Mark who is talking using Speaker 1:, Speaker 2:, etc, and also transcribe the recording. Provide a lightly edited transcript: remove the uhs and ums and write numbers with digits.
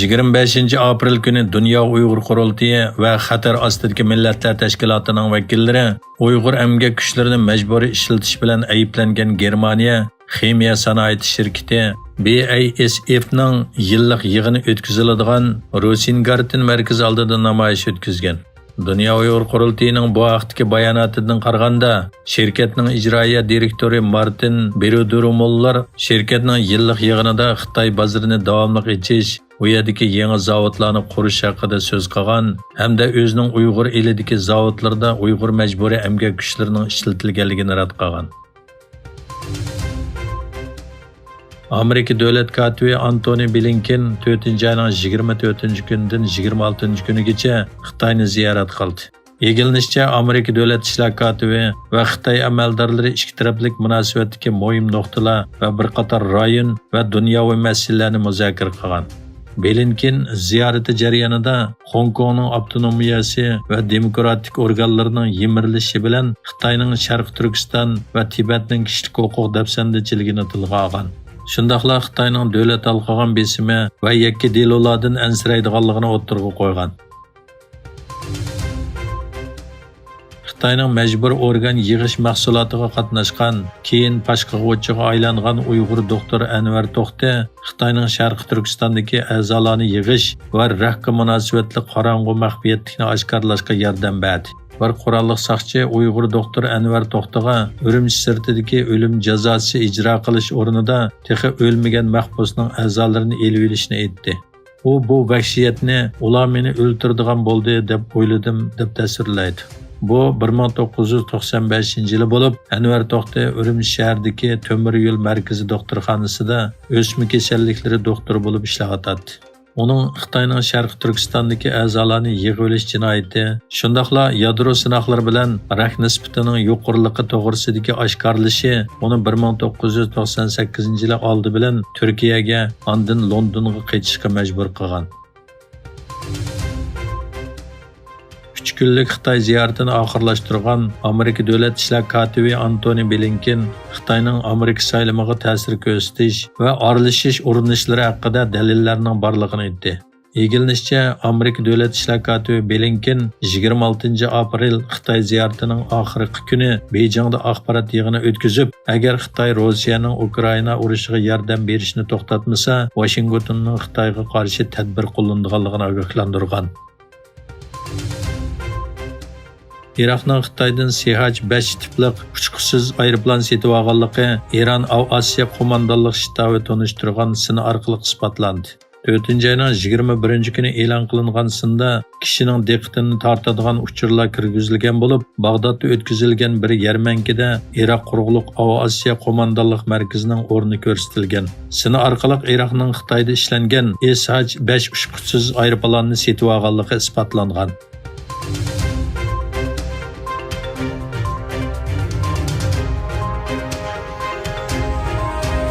Speaker 1: 25 aprel kuni Dünya Uyg'ur Qurultiyi va Xatar ostidagi millatlar tashkilotining vakillari Uyg'ur emgak kuchlarini majburiy ishlatish bilan ayblangan Germaniya ximiya sanoati shirkati BASFning yillik yig'ini o'tkaziladigan Rosengarten markazi oldida namoyish o'tkazgan. Dünya Uyg'ur Qurultiyining bu vaqtdagi bayonotidan qaraganda, shirkatning ijroiya direktori Martin Berudurumollar shirkatning yillik yig'inida Xitoy bozorini davomli echish, u yerdagi yangi zavodlarni qurish haqida so'z qilgan hamda o'zining Uyg'ur elidagi zavodlarda Uyg'ur majburiy emgak kuchlarining ishlatilganligini rad qilgan. Amerika davlat katibi Antony Blinken 4-ayning 24-kunidan 26-kunigacha Xitoyni ziyorat qildi. Egilinishcha, Amerika davlat ishlar katibi va Xitoy amaldorlari ikki taraflik munosabatdagi muhim nuqtalar va bir qator rayon va dunyoviy masalalarni muzokara qilgan. Blinken ziyorati jarayonida Hong Kongning avtonomiyasi va demokratik organlarining yimirilishi bilan Xitoyning Sharq Turkiston va Tibetning kishilik huquq dafsandichiligini tilga olgan. Shundaqla Xitoyning davlat alqagan besimi va yakka delolardan ansiraydiganligini o'ttirg'a qo'ygan. Xitoyning majbur organ yig'ish mahsulotiga qatnashgan, keyin pashqig'uvchiga aylangan Uyg'ur doktor Anvar To'xti Xitoyning Sharq Turkistondagi a'zolarni yig'ish va rahqa munosabatli qorong'u maxfiyatlikni oshkorlashga yordam berdi. Bir qurolli soqchi Uyg'ur doktor Anvar To'xtiga Urumchi sirtidagi o'lim jazosi ijro qilish o'rnida texi o'lmagan mahbusning a'zolarini elib olishni aytdi. U bu vahshiyatni ular meni o'ltirdigan bo'ldi deb o'yladim deb tasvirlaydi. Bu 1995-yili bo'lib, Anvar To'xti Urumchi shahridagi Temir yo'l markazi doktorxonasida o'sma kasalliklari doktori bo'lib ishlagatadi. Onun Xitoyning Sharq Turkistondagi a'zolarni yig'ib olish jinoyati, shundaqla yadro sinoqlari bilan rak nisbatining yuqoriligi to'g'risidagi oshkorlashi uni 1998-yili oldi bilan Turkiyaga, ondan Londonga qaytishga majbur qilgan. 3 kunlik Xitoy ziyoratini oxirlashtirgan Amerika davlat ishlar katibi Antony Blinken Xitoyning Amerika saylamiga ta'sir ko'rsatish va aralashish urinishlari haqida dalillarning borligini aytdi. Egilinishcha, Amerika davlat ishlar katibi Blinken 26 aprel Xitoy ziyoratining oxirgi kuni Beijingda axborot yig'ini o'tkazib, agar Xitoy Rossiyaning Ukraina urushiga yordam berishni to'xtatmasa, Washingtonning Xitoyga qarshi tadbir qo'llanadiganligini ogohlantirgan. Iroqning Xitoydan CH-5 tipliq uçqusiz aeroplan setib olganligi Iran Osiyo qo'mondonlik shtabi tunishtirgan sini orqali isbotlandi. 4-ayning 21-kuni e'lon qilingan sinda kishining diqqatini tortadigan uchurlar kirgizilgan bo'lib, Bag'dodda o'tkazilgan bir yarmankida Iroq quruqliq Osiyo qo'mondonlik markazining o'rni ko'rsatilgan. Sini orqali Iroqning Xitoyda ishlangan CH-5 uçqusiz aeroplanni setib olganligi isbotlangan.